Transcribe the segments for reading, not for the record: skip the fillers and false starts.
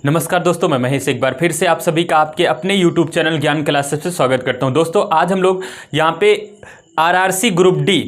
नमस्कार दोस्तों, मैं महेश एक बार फिर से आप सभी का आपके अपने YouTube चैनल ज्ञान क्लासेस से स्वागत करता हूं। दोस्तों आज हम लोग यहां पे आरआरसी ग्रुप डी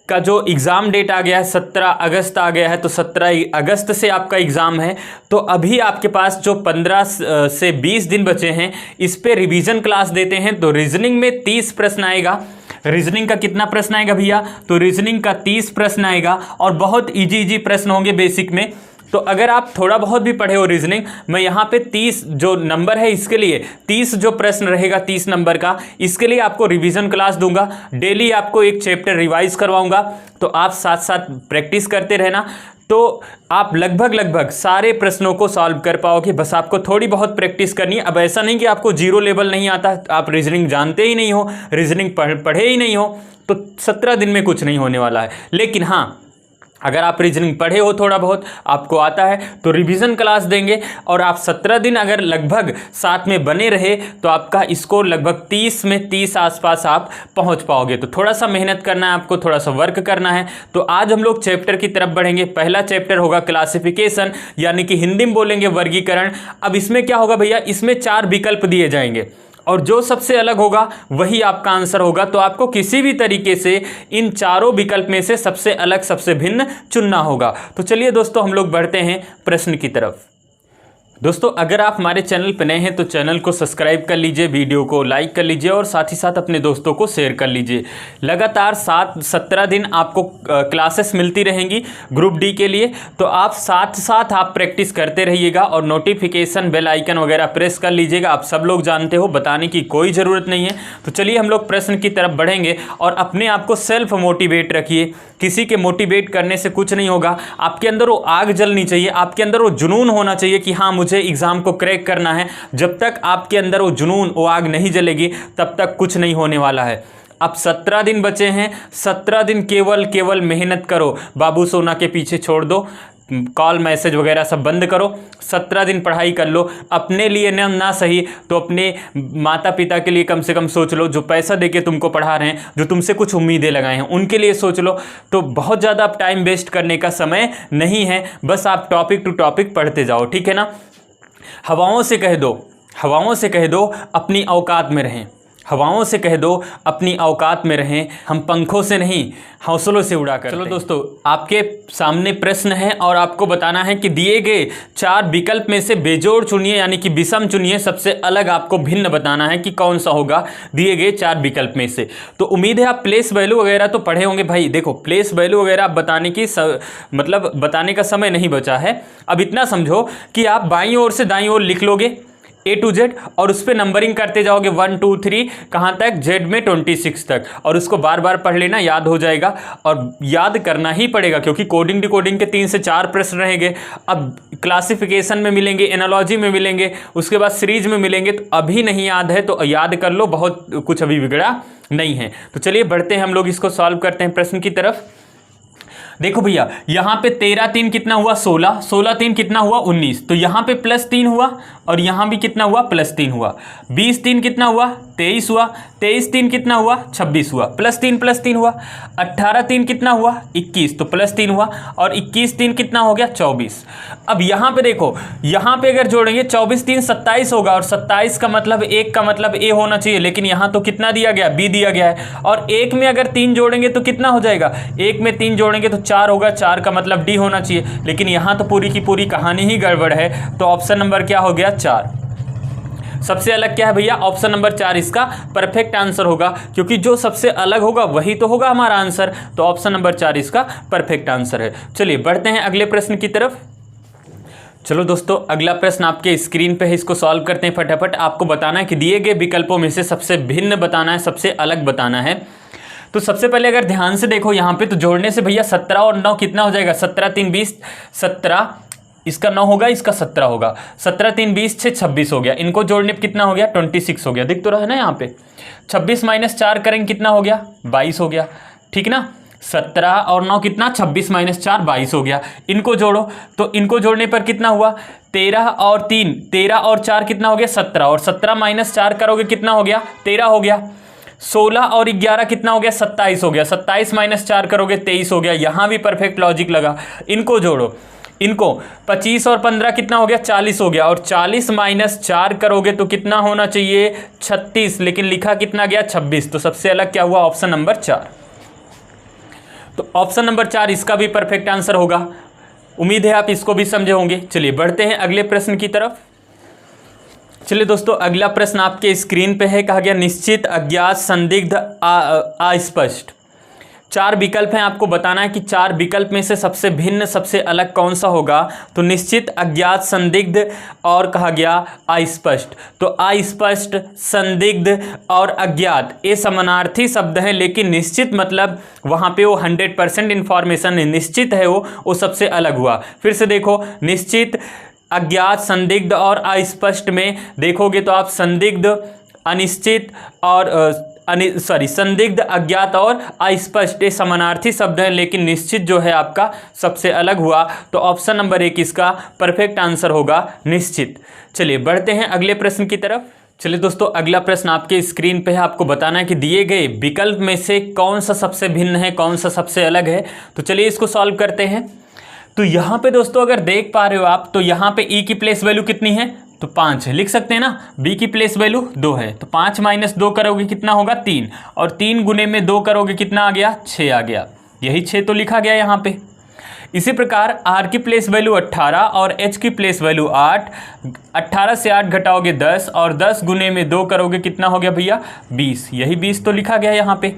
का जो एग्ज़ाम डेट आ गया है 17 अगस्त आ गया है। तो 17 अगस्त से आपका एग्ज़ाम है। तो अभी आपके पास जो 15 से 20 दिन बचे हैं इस पे रिवीजन क्लास देते हैं। तो रीजनिंग में 30 प्रश्न आएगा। रीजनिंग का कितना प्रश्न आएगा भैया? तो रीजनिंग का 30 प्रश्न आएगा और बहुत इजी प्रश्न होंगे बेसिक में। तो अगर आप थोड़ा बहुत भी पढ़े हो रीजनिंग, मैं यहाँ पे 30 जो नंबर है इसके लिए 30 जो प्रश्न रहेगा 30 नंबर का, इसके लिए आपको रिवीजन क्लास दूंगा। डेली आपको एक चैप्टर रिवाइज करवाऊंगा। तो आप साथ साथ प्रैक्टिस करते रहना, तो आप लगभग सारे प्रश्नों को सॉल्व कर पाओगे। बस आपको थोड़ी बहुत प्रैक्टिस करनी है। अब ऐसा नहीं कि आपको जीरो लेवल नहीं आता, आप रीजनिंग जानते ही नहीं हो, रीजनिंग पढ़े ही नहीं हो, तो 17 दिन में कुछ नहीं होने वाला है। लेकिन हाँ, अगर आप रीजनिंग पढ़े हो, थोड़ा बहुत आपको आता है, तो रिवीजन क्लास देंगे और आप 17 दिन अगर लगभग साथ में बने रहे तो आपका स्कोर लगभग 30 में 30 आसपास आप पहुंच पाओगे। तो थोड़ा सा मेहनत करना है आपको, थोड़ा सा वर्क करना है। तो आज हम लोग चैप्टर की तरफ बढ़ेंगे। पहला चैप्टर होगा क्लासिफिकेशन, यानी कि हिंदी में बोलेंगे वर्गीकरण। अब इसमें क्या होगा भैया? इसमें 4 विकल्प दिए जाएंगे और जो सबसे अलग होगा वही आपका आंसर होगा। तो आपको किसी भी तरीके से इन चारों विकल्प में से सबसे अलग, सबसे भिन्न चुनना होगा। तो चलिए दोस्तों, हम लोग बढ़ते हैं प्रश्न की तरफ। दोस्तों अगर आप हमारे चैनल पर नए हैं तो चैनल को सब्सक्राइब कर लीजिए, वीडियो को लाइक कर लीजिए और साथ ही साथ अपने दोस्तों को शेयर कर लीजिए। लगातार 17 दिन आपको क्लासेस मिलती रहेंगी ग्रुप डी के लिए। तो आप साथ आप प्रैक्टिस करते रहिएगा और नोटिफिकेशन बेल आइकन वगैरह प्रेस कर लीजिएगा। आप सब लोग जानते हो, बताने की कोई ज़रूरत नहीं है। तो चलिए हम लोग प्रश्न की तरफ बढ़ेंगे और अपने आप को सेल्फ मोटिवेट रखिए। किसी के मोटिवेट करने से कुछ नहीं होगा। आपके अंदर वो आग जलनी चाहिए, आपके अंदर वो जुनून होना चाहिए कि हाँ मुझे एग्जाम को क्रैक करना है। जब तक आपके अंदर वो जुनून, वो आग नहीं जलेगी, तब तक कुछ नहीं होने वाला है। अब 17 दिन बचे हैं। 17 दिन केवल मेहनत करो। बाबू सोना के पीछे छोड़ दो, कॉल मैसेज वगैरह सब बंद करो। 17 दिन पढ़ाई कर लो। अपने लिए ना सही तो अपने माता पिता के लिए कम से कम सोच लो, जो पैसा देके तुमको पढ़ा रहे हैं, जो तुमसे कुछ उम्मीदें लगाए हैं, उनके लिए सोच लो। तो बहुत ज़्यादा अब टाइम वेस्ट करने का समय नहीं है। बस आप टॉपिक टू टॉपिक पढ़ते जाओ, ठीक है ना। हवाओं से कह दो अपनी औकात में रहें। हवाओं से कह दो अपनी औकात में रहें, हम पंखों से नहीं हौसलों से उड़ा कर। चलो दोस्तों, आपके सामने प्रश्न है और आपको बताना है कि दिए गए 4 विकल्प में से बेजोड़ चुनिए, यानी कि विषम चुनिए। सबसे अलग आपको भिन्न बताना है कि कौन सा होगा दिए गए 4 विकल्प में से। तो उम्मीद है आप प्लेस वैल्यू वगैरह तो पढ़े होंगे भाई। देखो, प्लेस वैल्यू वगैरह आप बताने की मतलब बताने का समय नहीं बचा है। अब इतना समझो कि आप बाईं ओर से दाईं ओर लिख लोगे A to Z और उस पर नंबरिंग करते जाओगे 1 2 3 कहाँ तक? Z में 26 तक। और उसको बार बार पढ़ लेना, याद हो जाएगा। और याद करना ही पड़ेगा क्योंकि कोडिंग डिकोडिंग के 3 से 4 प्रश्न रहेंगे। अब क्लासिफिकेशन में मिलेंगे, एनालॉजी में मिलेंगे, उसके बाद सीरीज में मिलेंगे। तो अभी नहीं याद है तो याद कर लो, बहुत कुछ अभी बिगड़ा नहीं है। तो चलिए बढ़ते हैं, हम लोग इसको सॉल्व करते हैं प्रश्न की तरफ। देखो भैया, यहाँ पे 13 3 कितना हुआ? 16, 16 3 कितना हुआ? 19। तो यहाँ पे +3 हुआ और यहाँ भी कितना हुआ? +3 हुआ। 20 3 कितना हुआ? 23 हुआ। 23 3 कितना हुआ? 26 हुआ। +3 हुआ। 18 3 कितना हुआ? 21। तो +3 हुआ और 21 3 कितना हो गया? 24। अब यहाँ पे देखो, यहाँ पे अगर जोड़ेंगे 24 3 27 होगा और 27 का मतलब 1 का मतलब A होना चाहिए, लेकिन यहाँ तो कितना दिया गया? B दिया गया है। और 1 में अगर 3 जोड़ेंगे तो कितना हो जाएगा? 1 में 3 जोड़ेंगे तो 4 होगा, 4 का मतलब D होना चाहिए। लेकिन यहाँ तो पूरी की पूरी कहानी ही गड़बड़ है। तो ऑप्शन नंबर क्या हो गया? 4। सबसे अलग क्या है भैया? ऑप्शन नंबर 4 इसका परफेक्ट आंसर होगा, क्योंकि जो सबसे अलग होगा वही तो होगा हमारा आंसर। तो ऑप्शन नंबर 4 इसका परफेक्ट आंसर है। चलिए बढ़ते हैं अगले प्रश्न की तरफ। चलो दोस्तों, अगला प्रश्न आपके स्क्रीन पे है, इसको सॉल्व करते हैं फटाफट। आपको बताना है कि दिए गए विकल्पों में से सबसे भिन्न बताना है, सबसे अलग बताना है। तो सबसे पहले अगर ध्यान से देखो यहाँ पे, तो जोड़ने से भैया 17 और 9 कितना हो जाएगा? 17 3 20, 17 इसका 9 होगा, इसका 17 होगा। 17 3 20 6 26 हो गया। इनको जोड़ने पर कितना हो गया? 26 हो गया। दिख तो रहा है ना यहाँ पे। 26 - 4 करेंगे कितना हो गया? 22 हो गया, ठीक ना। 17 और 9 कितना? 26 - 4 22 हो गया। इनको जोड़ो, तो इनको जोड़ने पर कितना हुआ? 13 और 3, 13 और 4 कितना हो गया? 17। और 17 - 4 करोगे कितना हो गया? 13 हो गया। 16 और 11 कितना हो गया? 27 हो गया। 27 - 4 करोगे 23 हो गया। यहाँ भी परफेक्ट लॉजिक लगा। इनको जोड़ो, इनको 25 और 15 कितना हो गया, 40 हो गया, और 40 माइनस 4 करोगे तो कितना होना चाहिए, 36, लेकिन लिखा कितना गया, 26। तो सबसे अलग क्या हुआ, ऑप्शन नंबर 4। तो ऑप्शन नंबर 4 इसका भी परफेक्ट आंसर होगा। उम्मीद है आप इसको भी समझे होंगे। चलिए बढ़ते हैं अगले प्रश्न की तरफ। चलिए दोस्तों, अगला प्रश्न आपके स्क्रीन पे है। कहा गया निश्चित, अज्ञात, संदिग्ध, अस्पष्ट। 4 विकल्प हैं, आपको बताना है कि 4 विकल्प में से सबसे भिन्न, सबसे अलग कौन सा होगा। तो निश्चित, अज्ञात, संदिग्ध और कहा गया अस्पष्ट। तो अस्पष्ट, संदिग्ध और अज्ञात ये समानार्थी शब्द हैं, लेकिन निश्चित मतलब वहाँ पे वो 100% इंफॉर्मेशन निश्चित है, वो सबसे अलग हुआ। फिर से देखो, निश्चित, अज्ञात, संदिग्ध और अस्पष्ट में देखोगे तो आप संदिग्ध, अनिश्चित और संदिग्ध, अज्ञात और अस्पष्ट ये समानार्थी शब्द हैं, लेकिन निश्चित जो है आपका सबसे अलग हुआ। तो ऑप्शन नंबर 1 इसका परफेक्ट आंसर होगा निश्चित। चलिए बढ़ते हैं अगले प्रश्न की तरफ। चलिए दोस्तों, अगला प्रश्न आपके स्क्रीन पे है। आपको बताना है कि दिए गए विकल्प में से कौन सा सबसे भिन्न है, कौन सा सबसे अलग है। तो चलिए इसको सॉल्व करते हैं। तो यहाँ पे दोस्तों अगर देख पा रहे हो आप, तो यहाँ पे ई की प्लेस वैल्यू कितनी है, तो 5 है, लिख सकते हैं ना। बी की प्लेस वैल्यू 2 है, तो 5 माइनस 2 करोगे कितना होगा, 3, और 3 गुने में 2 करोगे कितना आ गया, 6 आ गया। यही 6 तो लिखा गया यहाँ पे। इसी प्रकार आर की प्लेस वैल्यू 18 और एच की प्लेस वैल्यू 8। 18 से 8 घटाओगे 10, और 10 गुने में 2 करोगे कितना हो गया भैया, 20। यही 20 तो लिखा गया यहाँ पे।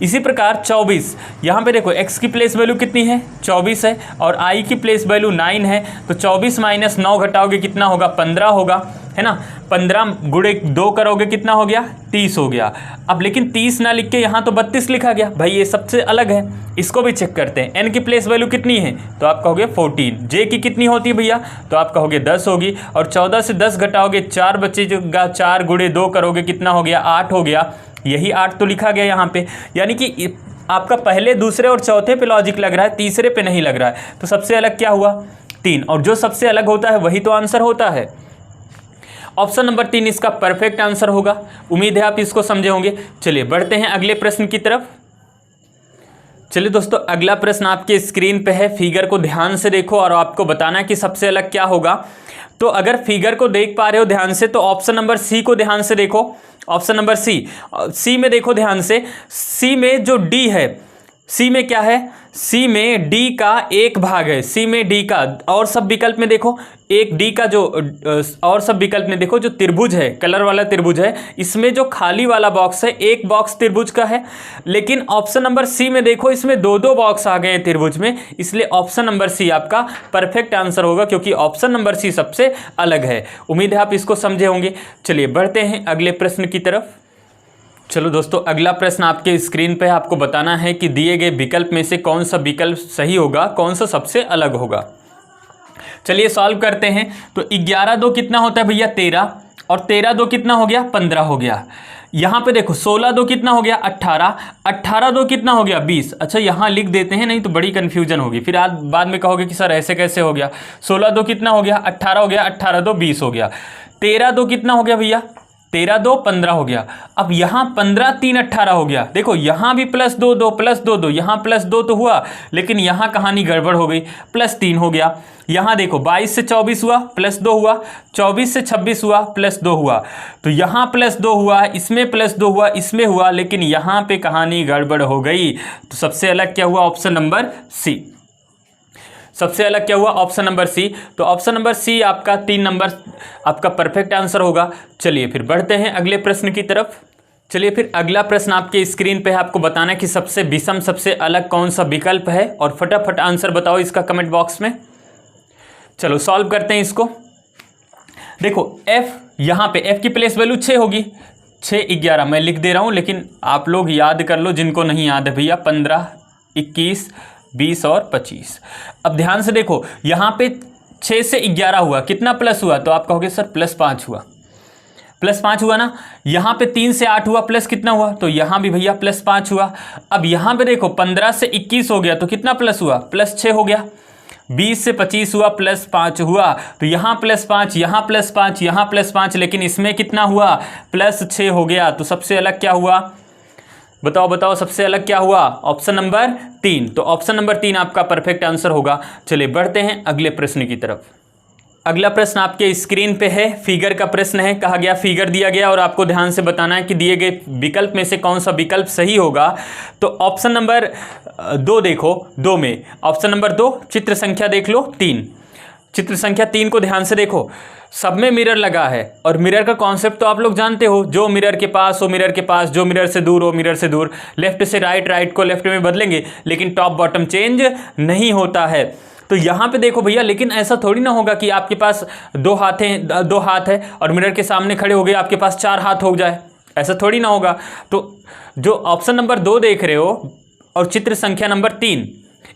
इसी प्रकार 24, यहाँ पे देखो x की प्लेस वैल्यू कितनी है, 24 है, और i की प्लेस वैल्यू 9 है। तो 24 माइनस 9 घटाओगे कितना होगा, 15 होगा, है ना। 15 गुणे 2 करोगे कितना हो गया, 30 हो गया। अब लेकिन 30 ना लिख के यहाँ तो 32 लिखा गया भाई, ये सबसे अलग है। इसको भी चेक करते हैं। n की प्लेस वैल्यू कितनी है, तो आप कहोगे 14। j की कितनी होती है भैया, तो आप कहोगे 10 होगी, और 14 से 10 घटाओगे 4 बचेगा, 4 गुणे 2 करोगे कितना हो गया, 8 हो गया। यही 8 तो लिखा गया यहाँ पे। यानी कि आपका पहले, दूसरे और चौथे पे लॉजिक लग रहा है, तीसरे पे नहीं लग रहा है। तो सबसे अलग क्या हुआ, 3, और जो सबसे अलग होता है वही तो आंसर होता है। ऑप्शन नंबर 3 इसका परफेक्ट आंसर होगा। उम्मीद है आप इसको समझे होंगे। चलिए बढ़ते हैं अगले प्रश्न की तरफ। चलिए दोस्तों, अगला प्रश्न आपके स्क्रीन पे है। फिगर को ध्यान से देखो और आपको बताना है कि सबसे अलग क्या होगा। तो अगर फिगर को देख पा रहे हो ध्यान से, तो ऑप्शन नंबर सी को ध्यान से देखो। ऑप्शन नंबर सी में देखो ध्यान से। सी में जो डी है, सी में क्या है, सी में डी का 1 भाग है। सी में डी का, और सब विकल्प में देखो, एक डी का जो और सब विकल्प में देखो, जो त्रिभुज है, कलर वाला त्रिभुज है, इसमें जो खाली वाला बॉक्स है, एक बॉक्स त्रिभुज का है। लेकिन ऑप्शन नंबर सी में देखो, इसमें 2 बॉक्स आ गए हैं त्रिभुज में, इसलिए ऑप्शन नंबर सी आपका परफेक्ट आंसर होगा, क्योंकि ऑप्शन नंबर सी सबसे अलग है। उम्मीद है आप इसको समझे होंगे। चलिए बढ़ते हैं अगले प्रश्न की तरफ। चलो दोस्तों, अगला प्रश्न आपके स्क्रीन पे है। आपको बताना है कि दिए गए विकल्प में से कौन सा विकल्प सही होगा, कौन सा सबसे अलग होगा। चलिए सॉल्व करते हैं। तो 11 2 कितना होता है भैया, 13, और 13 2 कितना हो गया, 15 हो गया। यहाँ पे देखो 16 2 कितना हो गया, 18, 18 2 कितना हो गया, 20। अच्छा यहाँ लिख देते हैं, नहीं तो बड़ी कन्फ्यूजन होगी, फिर आज बाद में कहोगे कि सर ऐसे कैसे हो गया। 16 2 कितना हो गया, 18 हो गया, 18 2 20 हो गया। 13 2 कितना हो गया भैया, 13 2 15 हो गया। अब यहाँ 15 3 18 हो गया। देखो यहाँ भी +2 2 +2 2, यहाँ +2 तो हुआ, लेकिन यहाँ कहानी गड़बड़ हो गई, +3 हो गया। यहाँ देखो 22 से 24 हुआ, +2 हुआ, 24 से 26 हुआ, +2 हुआ। तो यहाँ +2 हुआ, इसमें +2 हुआ, इसमें हुआ, लेकिन यहाँ पे कहानी गड़बड़ हो गई। तो सबसे अलग क्या हुआ, ऑप्शन नंबर सी। सबसे अलग क्या हुआ, ऑप्शन नंबर सी। तो ऑप्शन नंबर सी आपका 3 नंबर आपका परफेक्ट आंसर होगा। चलिए फिर बढ़ते हैं अगले प्रश्न की तरफ। चलिए फिर अगला प्रश्न आपके स्क्रीन पे है। आपको बताना है कि सबसे विषम, सबसे अलग कौन सा विकल्प है, और फटाफट आंसर बताओ इसका कमेंट बॉक्स में। चलो सॉल्व करते हैं इसको। देखो f, यहाँ पे f की प्लेस वैल्यू 6 होगी, 6 11 मैं लिख दे रहा हूँ, लेकिन आप लोग याद कर लो जिनको नहीं याद है भैया। 15 21 20 और 25। अब ध्यान से देखो, यहाँ पे 6 से 11 हुआ, कितना प्लस हुआ, तो आप कहोगे सर +5 हुआ, +5 हुआ ना। यहाँ पे 3 से 8 हुआ, प्लस कितना हुआ, तो यहाँ भी भैया +5 हुआ। अब यहाँ पे देखो 15 से 21 हो गया, तो कितना प्लस हुआ, +6 हो गया। 20 से 25 हुआ, +5 हुआ, तो यहाँ +5, यहाँ +5, यहाँ +5, लेकिन इसमें कितना हुआ, +6 हो गया। तो सबसे अलग क्या हुआ, बताओ बताओ सबसे अलग क्या हुआ? Option number 3। तो ऑप्शन नंबर 3 आपका परफेक्ट आंसर होगा। चलिए बढ़ते हैं अगले प्रश्न की तरफ। अगला प्रश्न आपके स्क्रीन पे है, फिगर का प्रश्न है। कहा गया फिगर दिया गया और आपको ध्यान से बताना है कि दिए गए विकल्प में से कौन सा विकल्प सही होगा। तो ऑप्शन नंबर 2 देखो, 2 में ऑप्शन नंबर 2 चित्र संख्या देख लो 3। चित्र संख्या 3 को ध्यान से देखो, सब में मिरर लगा है और मिरर का कॉन्सेप्ट तो आप लोग जानते हो, जो मिरर के पास वो मिरर के पास, जो मिरर से दूर वो मिरर से दूर, लेफ्ट से राइट, राइट को लेफ्ट में बदलेंगे, लेकिन टॉप बॉटम चेंज नहीं होता है। तो यहाँ पे देखो भैया, लेकिन ऐसा थोड़ी ना होगा कि आपके पास 2 हाथ है और मिरर के सामने खड़े हो गए आपके पास 4 हाथ हो जाए, ऐसा थोड़ी ना होगा। तो जो ऑप्शन नंबर 2 देख रहे हो और चित्र संख्या नंबर 3,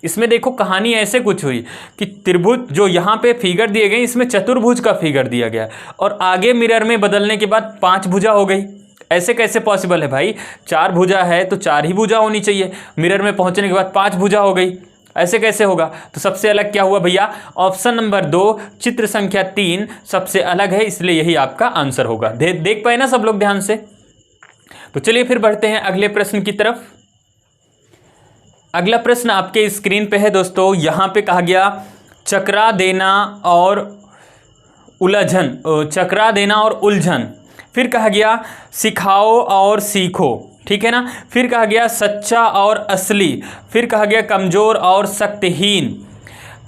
इसमें देखो कहानी ऐसे कुछ हुई कि त्रिभुज जो यहाँ पे फिगर दिए गए, इसमें चतुर्भुज का फिगर दिया गया और आगे मिरर में बदलने के बाद 5 भुजा हो गई। ऐसे कैसे पॉसिबल है भाई? 4 भुजा है तो 4 ही भुजा होनी चाहिए, मिरर में पहुंचने के बाद 5 भुजा हो गई, ऐसे कैसे होगा? तो सबसे अलग क्या हुआ भैया? ऑप्शन नंबर 2 चित्र संख्या 3 सबसे अलग है, इसलिए यही आपका आंसर होगा। देख पाए ना सब लोग ध्यान से? तो चलिए फिर बढ़ते हैं अगले प्रश्न की तरफ। अगला प्रश्न आपके स्क्रीन पे है दोस्तों। यहां पे कहा गया चकरा देना और उलझन, चकरा देना और उलझन। फिर कहा गया सिखाओ और सीखो, ठीक है ना। फिर कहा गया सच्चा और असली। फिर कहा गया कमजोर और शक्तिहीन।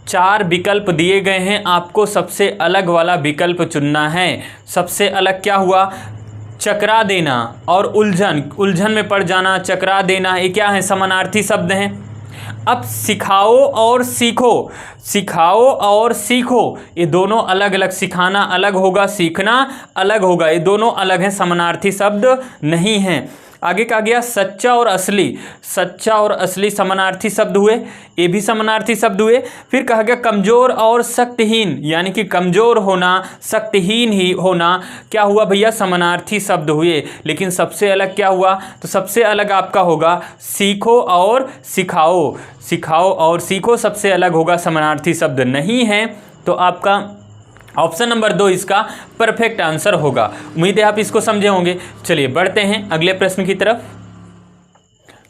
4 विकल्प दिए गए हैं, आपको सबसे अलग वाला विकल्प चुनना है। सबसे अलग क्या हुआ? चकरा देना और उलझन, उलझन में पड़ जाना, चकरा देना, ये क्या है? समानार्थी शब्द हैं। अब सिखाओ और सीखो, सिखाओ और सीखो, ये दोनों अलग अलग, सिखाना अलग होगा, सीखना अलग होगा, ये दोनों अलग हैं, समानार्थी शब्द नहीं हैं। आगे कहा गया सच्चा और असली, सच्चा और असली समानार्थी शब्द हुए, ये भी समानार्थी शब्द हुए। फिर कहा गया कमजोर और शक्तिहीन, यानी कि कमजोर होना, शक्तिहीन ही होना, क्या हुआ भैया? समानार्थी शब्द हुए। लेकिन सबसे अलग क्या हुआ? तो सबसे अलग आपका होगा सीखो और सिखाओ, सिखाओ और सीखो सबसे अलग होगा, समानार्थी शब्द नहीं है। तो आपका ऑप्शन नंबर 2 इसका परफेक्ट आंसर होगा। उम्मीद है आप इसको समझे होंगे। चलिए बढ़ते हैं अगले प्रश्न की तरफ।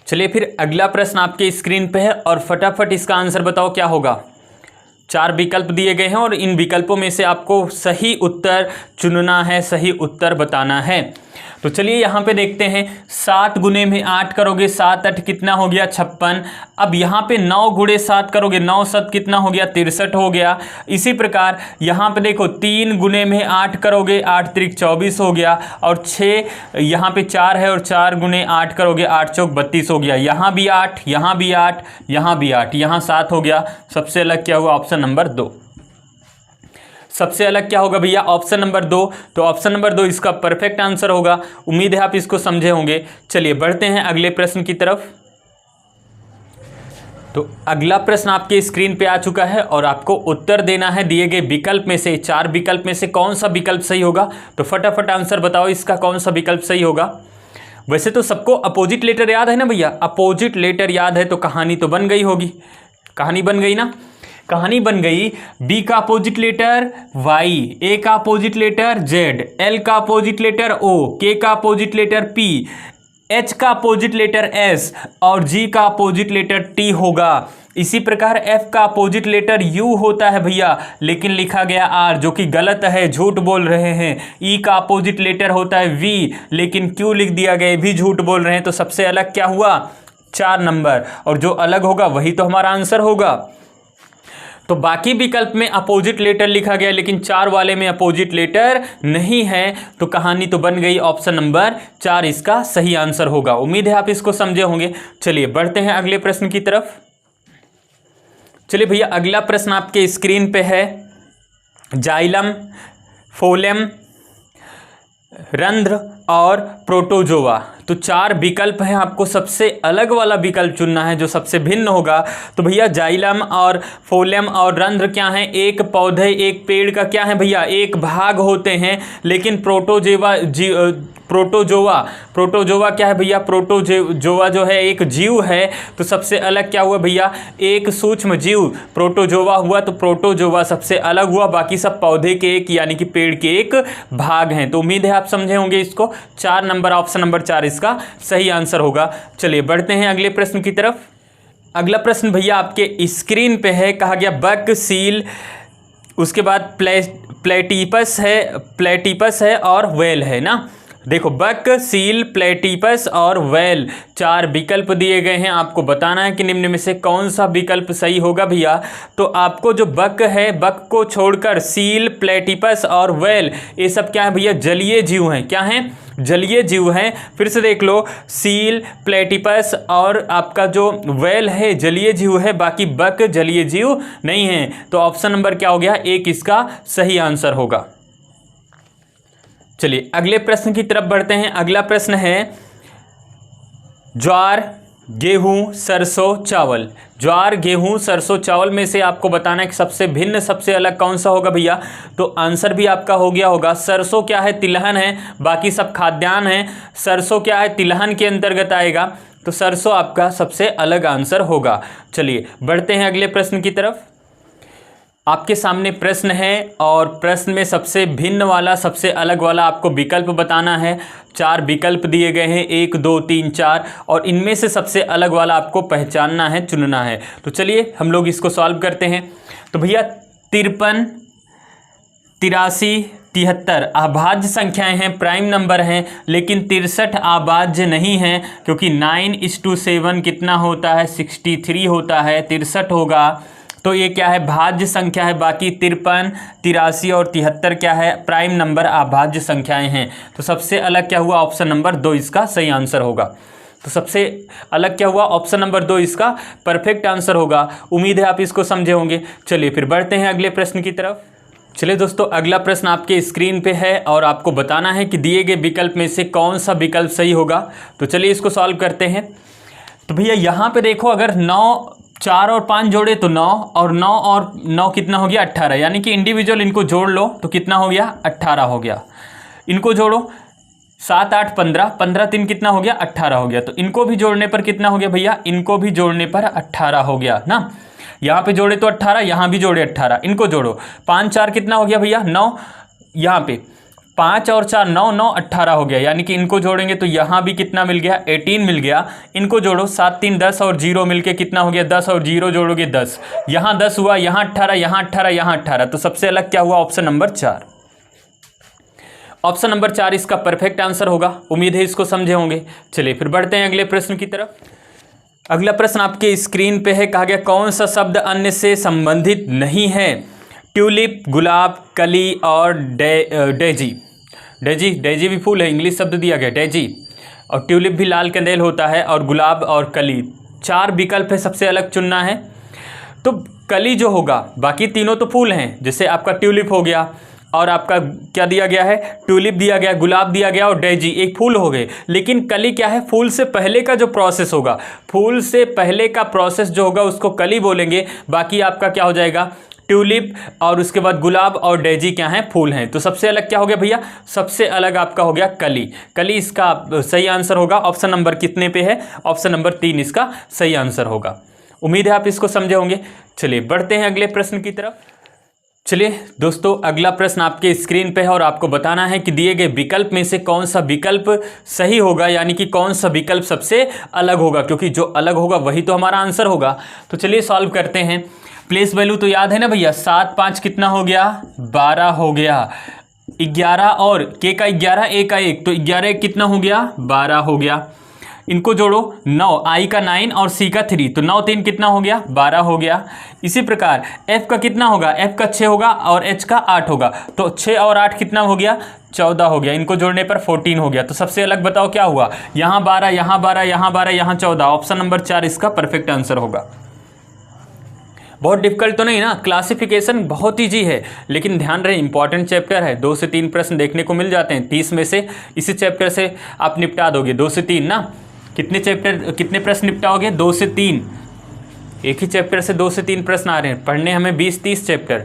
चलिए फिर अगला प्रश्न आपके स्क्रीन पे है और फटाफट इसका आंसर बताओ क्या होगा। 4 विकल्प दिए गए हैं और इन विकल्पों में से आपको सही उत्तर चुनना है, सही उत्तर बताना है। तो चलिए यहाँ पे देखते हैं, 7 गुने में 8 करोगे, 7 8 कितना हो गया? 56। अब यहाँ पे 9 गुणे 7 करोगे, 9 7 कितना हो गया? 63 हो गया। इसी प्रकार यहाँ पे देखो 3 गुने में 8 करोगे, 8 त्रिक 24 हो गया। और 6 यहाँ पे 4 है और 4 गुने 8 करोगे, 8 चौक 32 हो गया। यहाँ भी 8, यहाँ भी 8, यहाँ भी 8, यहाँ 7 हो गया। सबसे अलग क्या हुआ? Option number 2। सबसे अलग क्या होगा भैया? Option number 2। तो ऑप्शन नंबर 2 इसका परफेक्ट आंसर होगा। उम्मीद है आप इसको समझे होंगे। चलिए बढ़ते हैं अगले प्रश्न की तरफ। तो अगला प्रश्न आपके स्क्रीन पे आ चुका है और आपको उत्तर देना है दिए गए विकल्प में से, 4 विकल्प में से कौन सा विकल्प सही होगा। तो फटाफट आंसर बताओ, इसका कौन सा विकल्प सही होगा। वैसे तो सबको अपोजिट लेटर याद है ना भैया, अपोजिट लेटर याद है तो कहानी तो बन गई होगी। कहानी बन गई ना? कहानी बन गई। बी का अपोजिट लेटर वाई, ए का अपोजिट लेटर जेड, एल का अपोजिट लेटर ओ, के का अपोजिट लेटर पी, एच का अपोजिट लेटर एस और जी का अपोजिट लेटर टी होगा। इसी प्रकार एफ का अपोजिट लेटर यू होता है भैया, लेकिन लिखा गया आर, जो कि गलत है, झूठ बोल रहे हैं। ई का अपोजिट लेटर होता है वी, लेकिन क्यू लिख दिया गया, भी झूठ बोल रहे हैं। तो सबसे अलग क्या हुआ? 4 नंबर, और जो अलग होगा वही तो हमारा आंसर होगा। तो बाकी विकल्प में अपोजिट लेटर लिखा गया, लेकिन 4 वाले में अपोजिट लेटर नहीं है। तो कहानी तो बन गई, ऑप्शन नंबर 4 इसका सही आंसर होगा। उम्मीद है आप इसको समझे होंगे। चलिए बढ़ते हैं अगले प्रश्न की तरफ। चलिए भैया अगला प्रश्न आपके स्क्रीन पे है। जाइलम, फोलेम, रंध्र और प्रोटोजोआ। तो 4 विकल्प हैं, आपको सबसे अलग वाला विकल्प चुनना है जो सबसे भिन्न होगा। तो भैया जाइलम और फोलेम और रंध्र क्या हैं? एक पौधे, एक पेड़ का क्या है भैया? एक भाग होते हैं। लेकिन प्रोटोजोआ क्या है भैया? प्रोटोजोआ जो है एक जीव है। तो सबसे अलग क्या हुआ भैया? एक सूक्ष्म जीव प्रोटोजोआ हुआ। तो प्रोटोजोआ सबसे अलग हुआ, बाकी सब पौधे के एक यानी कि पेड़ के एक भाग हैं। तो उम्मीद है आप समझे होंगे इसको। 4 नंबर, ऑप्शन नंबर 4 इसका सही आंसर होगा। चलिए बढ़ते हैं अगले प्रश्न की तरफ। अगला प्रश्न भैया आपके स्क्रीन पे है, कहा गया बक, सील, उसके बाद प्लेटिपस है और वेल है ना। देखो बक, सील, प्लेटिपस और वेल 4 विकल्प दिए गए हैं। आपको बताना है कि निम्न में से कौन सा विकल्प सही होगा भैया। तो आपको जो बक है, बक को छोड़कर सील, प्लेटिपस और वेल ये सब क्या है भैया, जलीय जीव हैं। क्या हैं? जलीय जीव हैं। फिर से देख लो, सील, प्लेटिपस और आपका जो वेल है जलीय जीव है, बाकी बक जलीय जीव नहीं है। तो ऑप्शन नंबर क्या हो गया, 1 इसका सही आंसर होगा। चलिए अगले प्रश्न की तरफ बढ़ते हैं। अगला प्रश्न है ज्वार, गेहूं, सरसों, चावल। ज्वार, गेहूं, सरसों, चावल में से आपको बताना है कि सबसे भिन्न, सबसे अलग कौन सा होगा भैया। तो आंसर भी आपका हो गया होगा। सरसों क्या है, तिलहन है, बाकी सब खाद्यान्न है। सरसों क्या है, तिलहन के अंतर्गत आएगा, तो सरसों आपका सबसे अलग आंसर होगा। चलिए बढ़ते हैं अगले प्रश्न की तरफ। आपके सामने प्रश्न है और प्रश्न में सबसे भिन्न वाला, सबसे अलग वाला आपको विकल्प बताना है। 4 विकल्प दिए गए हैं, 1 2 3 4, और इनमें से सबसे अलग वाला आपको पहचानना है, चुनना है। तो चलिए हम लोग इसको सॉल्व करते हैं। तो भैया 53, 83, 73 अभाज्य संख्याएं हैं, प्राइम नंबर हैं, लेकिन 63 अभाज्य नहीं है, क्योंकि 9:7 कितना होता है, 63 होता है, 63 होगा। तो ये क्या है, भाज्य संख्या है। बाकी 53, 83 और 73 क्या है, प्राइम नंबर, अभाज्य संख्याएं हैं। तो सबसे अलग क्या हुआ, ऑप्शन नंबर 2 इसका सही आंसर होगा। तो सबसे अलग क्या हुआ, ऑप्शन नंबर 2 इसका परफेक्ट आंसर होगा। उम्मीद है आप इसको समझे होंगे। चलिए फिर बढ़ते हैं अगले प्रश्न की तरफ। चलिए दोस्तों अगला प्रश्न आपके स्क्रीन पे है और आपको बताना है कि दिए गए विकल्प में से कौन सा विकल्प सही होगा। तो चलिए इसको सॉल्व करते हैं। तो भैया यहाँ पे देखो, अगर 9, 4 और 5 जोड़े तो 9, और 9 और 9 कितना हो गया, 18, यानी कि इंडिविजुअल इनको जोड़ लो तो कितना हो गया, 18 हो गया। इनको जोड़ो 7, 8, 15, 15 3 कितना हो गया, 18 हो गया। तो इनको भी जोड़ने पर कितना हो गया भैया, इनको भी जोड़ने पर 18 हो गया ना। यहाँ पे जोड़े तो 18, यहाँ भी जोड़े 18, इनको जोड़ो 5 4 कितना हो गया भैया, 9, यहाँ पे 5 और 4 9, 9 18 हो गया, यानी कि इनको जोड़ेंगे तो यहाँ भी कितना मिल गया, 18 मिल गया। इनको जोड़ो 7 3 10 और 0 मिलके कितना हो गया, 10 और 0 जोड़ोगे 10, यहाँ 10 हुआ, यहाँ 18, यहाँ 18, यहाँ 18। तो सबसे अलग क्या हुआ, ऑप्शन नंबर 4। ऑप्शन नंबर 4 इसका परफेक्ट आंसर होगा। उम्मीद है इसको समझे होंगे। चलिए फिर बढ़ते हैं अगले प्रश्न की तरफ। अगला प्रश्न आपके स्क्रीन पे है, कहा गया कौन सा शब्द अन्य से संबंधित नहीं है। ट्यूलिप, गुलाब, कली और डेजी। डेजी भी फूल है, इंग्लिश शब्द दिया गया डेजी। और ट्यूलिप भी लाल कंदेल होता है, और गुलाब और कली 4 विकल्प है, सबसे अलग चुनना है। तो कली जो होगा, बाकी तीनों तो फूल हैं, जैसे आपका ट्यूलिप हो गया, और आपका क्या दिया गया है, ट्यूलिप दिया गया, गुलाब दिया गया और डेजी एक फूल हो गए। लेकिन कली क्या है, फूल से पहले का जो प्रोसेस होगा, फूल से पहले का प्रोसेस जो होगा उसको कली बोलेंगे। बाकी आपका क्या हो जाएगा, ट्यूलिप, और उसके बाद गुलाब और डेजी क्या हैं, फूल हैं। तो सबसे अलग क्या हो गया भैया, सबसे अलग आपका हो गया कली। कली इसका सही आंसर होगा। ऑप्शन नंबर कितने पे है, ऑप्शन नंबर 3 इसका सही आंसर होगा। उम्मीद है आप इसको समझे होंगे। चलिए बढ़ते हैं अगले प्रश्न की तरफ। चलिए दोस्तों अगला प्रश्न आपके स्क्रीन पे है और आपको बताना है कि दिए गए विकल्प में से कौन सा विकल्प सही होगा, यानी कि कौन सा विकल्प सबसे अलग होगा, क्योंकि जो अलग होगा वही तो हमारा आंसर होगा। तो चलिए सॉल्व करते हैं। प्लेस वैल्यू तो याद है ना भैया, 7 5 कितना हो गया, 12 हो गया। 11 और के का 11, ए का 1, तो 11 कितना हो गया, 12 हो गया। इनको जोड़ो 9, आई का 9 और सी का 3, तो 9 3 कितना हो गया, 12 हो गया। इसी प्रकार एफ का कितना होगा, एफ का 6 होगा और एच का 8 होगा, तो 6 और 8 कितना हो गया, 14 हो गया। इनको जोड़ने पर 14 हो गया। तो सबसे अलग बताओ क्या हुआ, यहाँ 12, यहाँ 12, यहाँ 12, यहाँ 14। ऑप्शन नंबर 4 इसका परफेक्ट आंसर होगा। बहुत डिफिकल्ट तो नहीं ना, क्लासिफिकेशन बहुत ईजी है, लेकिन ध्यान रहे इंपॉर्टेंट चैप्टर है। 2 से 3 प्रश्न देखने को मिल जाते हैं 30 में से, इसी चैप्टर से आप निपटा दोगे 2 से 3 ना। कितने प्रश्न निपटाओगे, 2 से 3। एक ही चैप्टर से 2 से 3 प्रश्न आ रहे हैं। पढ़ने हमें 20-30 चैप्टर।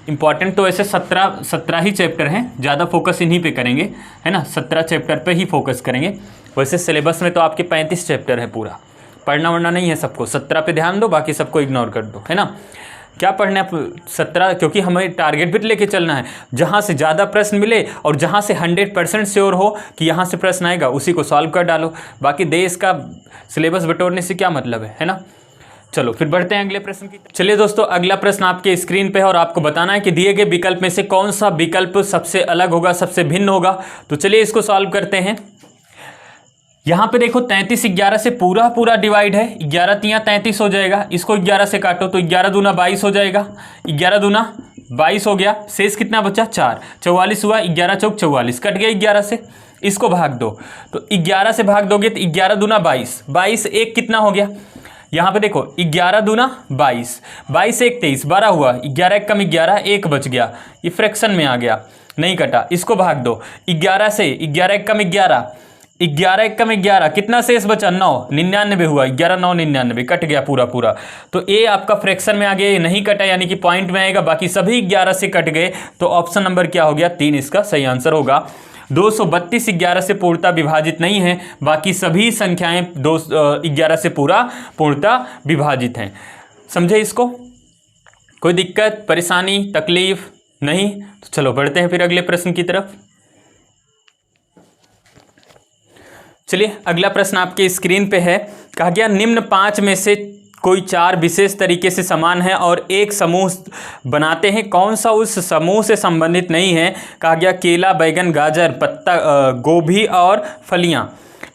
इंपॉर्टेंट तो ऐसे 17 ही चैप्टर हैं, ज़्यादा फोकस इन्हीं पे करेंगे, है ना। 17 चैप्टर पे ही फोकस करेंगे। वैसे सिलेबस में तो आपके 35 चैप्टर है पूरा, पढ़ना वढ़ना नहीं है सबको। 17 पे ध्यान दो, बाकी सबको इग्नोर कर दो, है ना। क्या पढ़ना है 17, क्योंकि हमें टारगेट भी लेके चलना है। जहाँ से ज़्यादा प्रश्न मिले और जहाँ से 100% श्योर हो कि यहाँ से प्रश्न आएगा उसी को सॉल्व कर डालो। बाकी देश का सिलेबस बटोरने से क्या मतलब है ना। चलो फिर बढ़ते हैं अगले प्रश्न की। चलिए दोस्तों, अगला प्रश्न आपके स्क्रीन पे है और आपको बताना है कि दिए गए विकल्प में से कौन सा विकल्प सबसे अलग होगा, सबसे भिन्न होगा। तो चलिए इसको सॉल्व करते हैं। यहाँ पे देखो 33 11 से पूरा डिवाइड है, 11 तियाँ 33 हो जाएगा। इसको 11 से काटो तो 11 दूना 22 हो जाएगा, 11 दूना 22 हो गया। शेष कितना बचा 4, 44 हुआ, 11 चौक 44 कट गया 11 से। इसको भाग दो तो 11 से भाग दोगे तो 11 दूना 22, 22 एक कितना हो गया। यहाँ पे देखो 11 दूना 22, 22 एक 23, 12 हुआ, 11 एक कम 11, एक बच गया, ये फ्रैक्शन में आ गया, नहीं कटा। इसको भाग दो 11 से, 11 एक कम 11, 11 एक कम 11, कितना शेष बचा 9, 99 हुआ, 11 9 99, कट गया पूरा। तो ये आपका फ्रैक्शन में आ गया, ये नहीं कटा यानी कि पॉइंट में आएगा। बाकी सभी 11 से कट गए तो ऑप्शन नंबर क्या हो गया 3 इसका सही आंसर होगा। 232 11 से पूर्णतः विभाजित नहीं है, बाकी सभी संख्याएं 11 से पूर्णतः विभाजित हैं। समझे इसको? कोई दिक्कत परेशानी तकलीफ नहीं? तो चलो बढ़ते हैं फिर अगले प्रश्न की तरफ। चलिए अगला प्रश्न आपके स्क्रीन पे है। कहा गया निम्न 5 में से कोई 4 विशेष तरीके से समान है और एक समूह बनाते हैं, कौन सा उस समूह से संबंधित नहीं है। कहा गया केला, बैगन, गाजर, पत्ता गोभी और फलियां।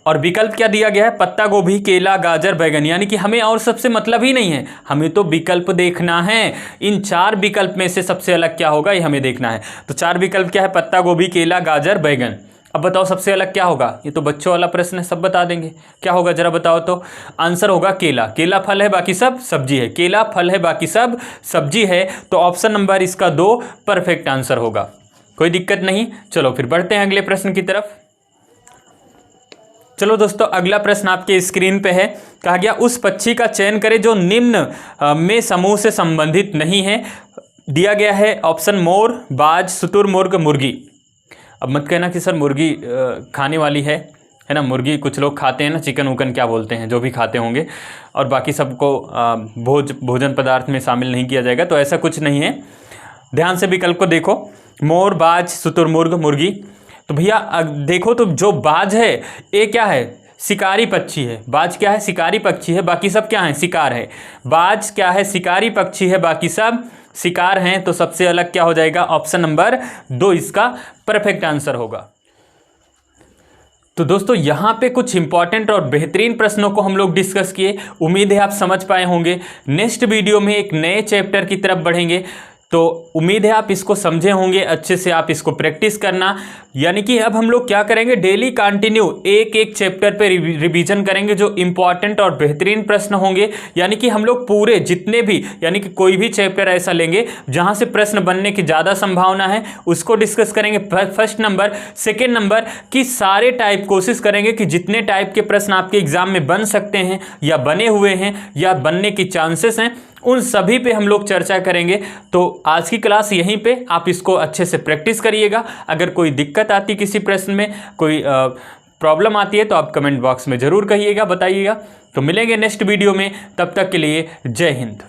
और विकल्प क्या दिया गया है, पत्ता गोभी, केला, गाजर, बैगन। यानी कि हमें और सबसे मतलब ही नहीं है, हमें तो विकल्प देखना है। इन 4 विकल्प में से सबसे अलग क्या होगा ये हमें देखना है। तो 4 विकल्प क्या है, पत्ता गोभी, केला, गाजर, बैगन। अब बताओ सबसे अलग क्या होगा। ये तो बच्चों वाला प्रश्न है, सब बता देंगे क्या होगा जरा बताओ। तो आंसर होगा केला। केला फल है बाकी सब सब्जी है, केला फल है बाकी सब सब्जी है। तो ऑप्शन नंबर इसका 2 परफेक्ट आंसर होगा। कोई दिक्कत नहीं। चलो फिर बढ़ते हैं अगले प्रश्न की तरफ। चलो दोस्तों अगला प्रश्न आपके स्क्रीन पे है। कहा गया उस पक्षी का चयन करें जो निम्न में समूह से संबंधित नहीं है। दिया गया है ऑप्शन मोर, बाज, शुतुरमुर्ग, मुर्गी। अब मत कहना कि सर मुर्गी खाने वाली है ना। मुर्गी कुछ लोग खाते हैं ना, चिकन उकन क्या बोलते हैं, जो भी खाते होंगे, और बाकी सबको भोजन पदार्थ में शामिल नहीं किया जाएगा। तो ऐसा कुछ नहीं है। ध्यान से विकल्प को देखो, मोर, बाज, शुतुरमुर्ग, मुर्गी। तो भैया देखो तो जो बाज है ये क्या है, शिकारी पक्षी है। बाज क्या है, शिकारी पक्षी है, बाकी सब क्या है, शिकार है। बाज क्या है, शिकारी पक्षी है, बाकी सब शिकार हैं। तो सबसे अलग क्या हो जाएगा, ऑप्शन नंबर 2 इसका परफेक्ट आंसर होगा। तो दोस्तों यहाँ पे कुछ इंपॉर्टेंट और बेहतरीन प्रश्नों को हम लोग डिस्कस किए। उम्मीद है आप समझ पाए होंगे। नेक्स्ट वीडियो में एक नए चैप्टर की तरफ बढ़ेंगे, तो उम्मीद है आप इसको समझे होंगे, अच्छे से आप इसको प्रैक्टिस करना। यानी कि अब हम लोग क्या करेंगे, डेली कंटिन्यू एक चैप्टर पे रिवीजन करेंगे जो इंपॉर्टेंट और बेहतरीन प्रश्न होंगे। यानी कि हम लोग पूरे जितने भी, यानी कि कोई भी चैप्टर ऐसा लेंगे जहां से प्रश्न बनने की ज़्यादा संभावना है उसको डिस्कस करेंगे। फर्स्ट नंबर, सेकेंड नंबर की सारे टाइप कोशिश करेंगे कि जितने टाइप के प्रश्न आपके एग्जाम में बन सकते हैं या बने हुए हैं या बनने की चांसेस हैं, उन सभी पे हम लोग चर्चा करेंगे। तो आज की क्लास यहीं पे आप इसको अच्छे से प्रैक्टिस करिएगा। अगर कोई दिक्कत आती किसी प्रश्न में, कोई प्रॉब्लम आती है तो आप कमेंट बॉक्स में ज़रूर कहिएगा, बताइएगा। तो मिलेंगे नेक्स्ट वीडियो में, तब तक के लिए जय हिंद।